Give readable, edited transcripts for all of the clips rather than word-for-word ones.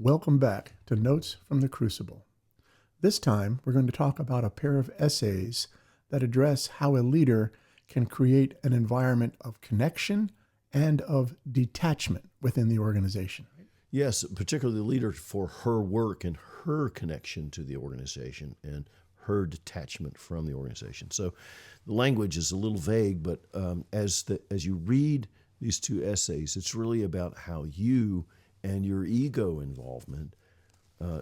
Welcome back to Notes from the Crucible. This time, we're going to talk about a pair of essays that address how a leader can create an environment of connection and of detachment within the organization. Yes, particularly the leader for her work and her connection to the organization and her detachment from the organization. So the language is a little vague, but as you read these two essays, it's really about how you and your ego involvement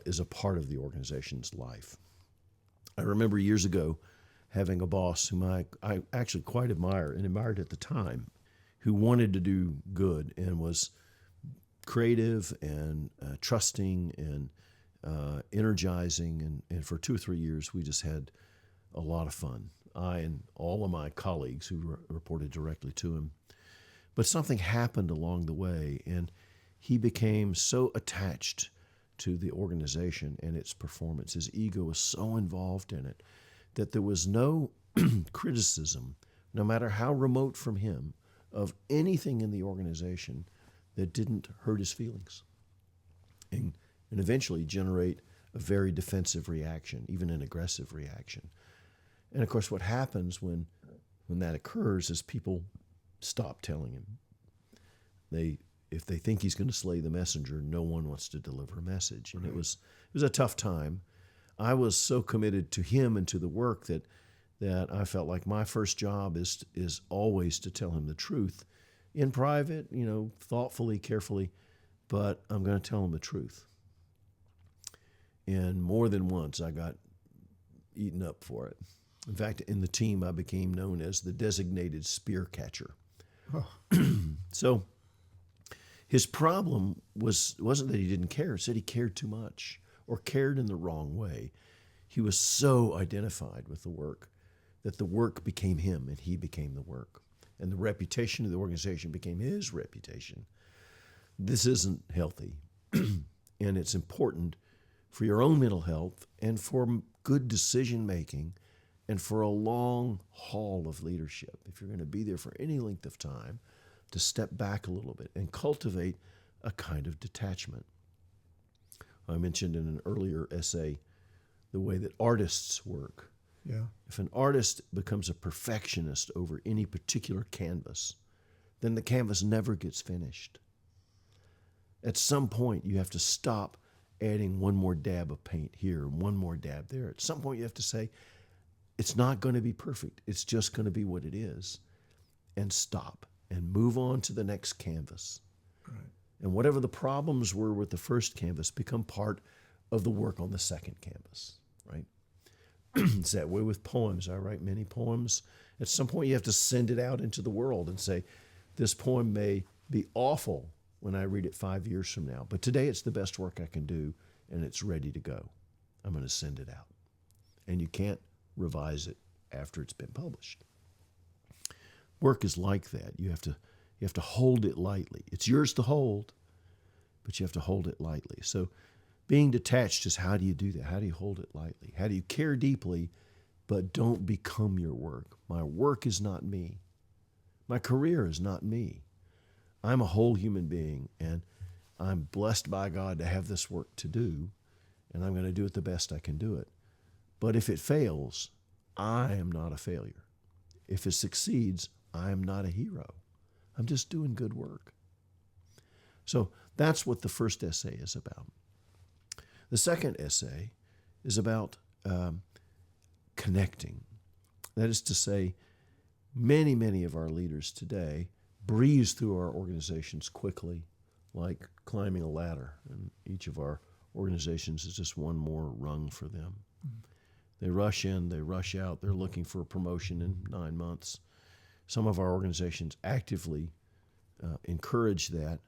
is a part of the organization's life. I remember years ago having a boss whom I actually quite admire and admired at the time, who wanted to do good and was creative and trusting and energizing. And for 2 or 3 years, we just had a lot of fun. I and all of my colleagues who reported directly to him. But something happened along the way, and he became so attached to the organization and its performance. His ego was so involved in it that there was no criticism, no matter how remote from him, of anything in the organization that didn't hurt his feelings and eventually generate a very defensive reaction, even an aggressive reaction. And of course, what happens when that occurs is people stop telling him. If they think he's going to slay the messenger, no one wants to deliver a message. And it was a tough time. I was so committed to him and to the work that I felt like my first job is always to tell him the truth in private, thoughtfully, carefully, but I'm going to tell him the truth. And more than once, I got eaten up for it. In fact, in the team, I became known as the designated spear catcher. Oh. So his problem wasn't that he didn't care, it's that he cared too much or cared in the wrong way. He was so identified with the work that the work became him and he became the work. And the reputation of the organization became his reputation. This isn't healthy. And it's important for your own mental health and for good decision making and for a long haul of leadership. If you're going to be there for any length of time, to step back a little bit and cultivate a kind of detachment. I mentioned in an earlier essay the way that artists work. Yeah. If an artist becomes a perfectionist over any particular canvas, then the canvas never gets finished. At some point, you have to stop adding one more dab of paint here and one more dab there. At some point, you have to say, it's not going to be perfect. It's just going to be what it is. And stop and move on to the next canvas. Right. And whatever the problems were with the first canvas become part of the work on the second canvas, right? It's that way with poems. I write many poems. At some point, you have to send it out into the world and say, this poem may be awful when I read it 5 years from now, but today it's the best work I can do, and it's ready to go. I'm going to send it out. And you can't revise it after it's been published. Work is like that. You have to hold it lightly. It's yours to hold, but you have to hold it lightly. So being detached is, how do you do that? How do you hold it lightly? How do you care deeply, but don't become your work? My work is not me. My career is not me. I'm a whole human being, and I'm blessed by God to have this work to do, and I'm going to do it the best I can do it. But if it fails, I am not a failure. If it succeeds, I am not a hero. I'm just doing good work. So that's what the first essay is about. The second essay is about connecting. That is to say, many of our leaders today breeze through our organizations quickly, like climbing a ladder, and each of our organizations is just one more rung for them. Mm-hmm. They rush in, they rush out, they're looking for a promotion in 9 months. Some of our organizations actively encourage that.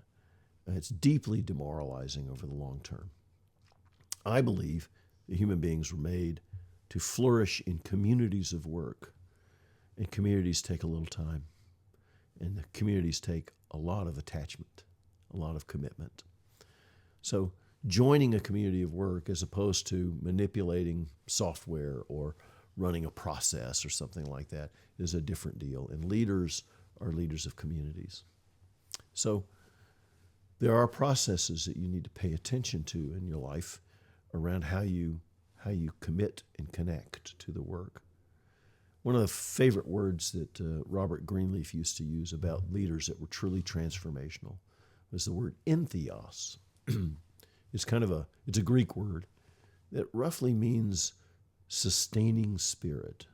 It's deeply demoralizing over the long term. I believe that human beings were made to flourish in communities of work, and communities take a little time, and the communities take a lot of attachment, a lot of commitment. So joining a community of work as opposed to manipulating software or running a process or something like that is a different deal. And leaders are leaders of communities. So there are processes that you need to pay attention to in your life around how you commit and connect to the work. One of the favorite words that Robert Greenleaf used to use about leaders that were truly transformational was the word entheos. It's a Greek word that roughly means sustaining spirit.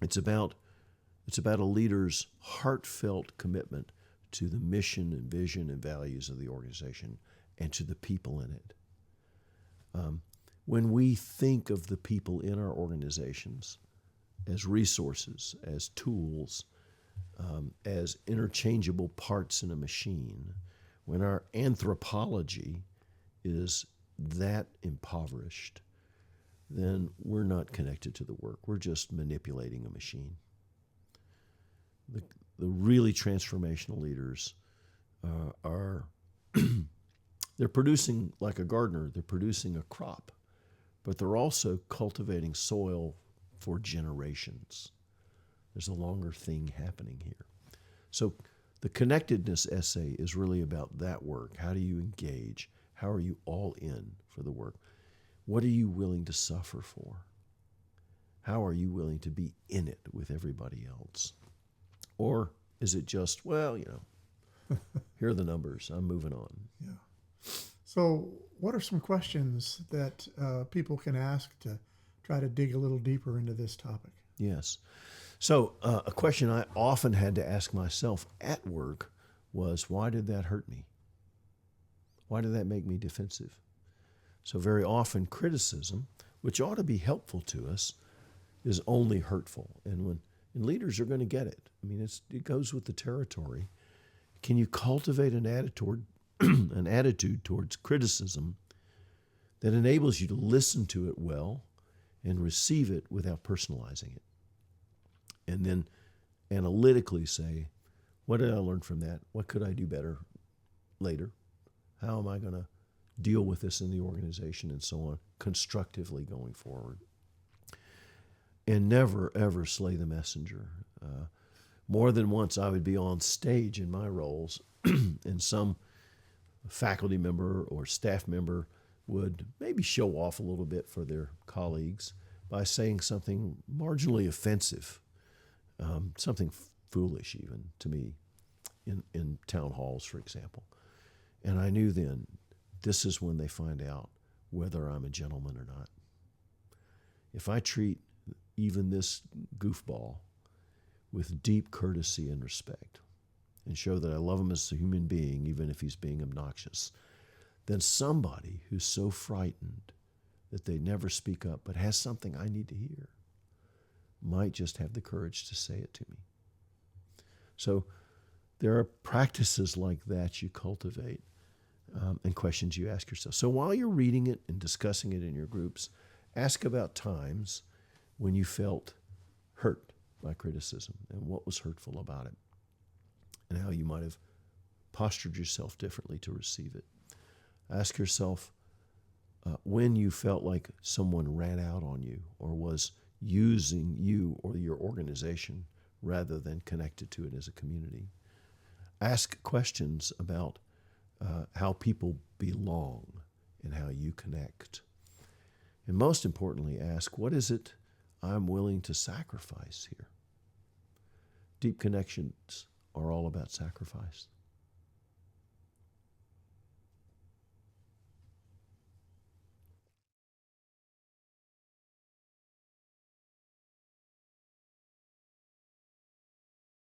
It's about a leader's heartfelt commitment to the mission and vision and values of the organization and to the people in it. When we think of the people in our organizations as resources, as tools, as interchangeable parts in a machine, when our anthropology is that impoverished, then we're not connected to the work. We're just manipulating a machine. The really transformational leaders are they're producing, like a gardener, they're producing a crop, but they're also cultivating soil for generations. There's a longer thing happening here. So the connectedness essay is really about that work. How do you engage? How are you all in for the work? What are you willing to suffer for? How are you willing to be in it with everybody else? Or is it just, well, here are the numbers, I'm moving on. Yeah. So what are some questions that people can ask to try to dig a little deeper into this topic? Yes. So a question I often had to ask myself at work was, why did that hurt me? Why did that make me defensive? So very often criticism, which ought to be helpful to us, is only hurtful. And leaders are going to get it. I mean, it goes with the territory. Can you cultivate an attitude towards criticism that enables you to listen to it well and receive it without personalizing it? And then analytically say, what did I learn from that? What could I do better later? How am I going to deal with this in the organization and so on, constructively going forward? And never, ever slay the messenger. More than once I would be on stage in my roles and some faculty member or staff member would maybe show off a little bit for their colleagues by saying something marginally offensive, something foolish even to me in town halls, for example. And I knew then, this is when they find out whether I'm a gentleman or not. If I treat even this goofball with deep courtesy and respect and show that I love him as a human being, even if he's being obnoxious, then somebody who's so frightened that they never speak up but has something I need to hear might just have the courage to say it to me. So there are practices like that you cultivate and questions you ask yourself. So while you're reading it and discussing it in your groups, ask about times when you felt hurt by criticism and what was hurtful about it and how you might have postured yourself differently to receive it. Ask yourself when you felt like someone ran out on you or was using you or your organization rather than connected to it as a community. Ask questions about how people belong and how you connect. And most importantly, ask, what is it I'm willing to sacrifice here? Deep connections are all about sacrifice.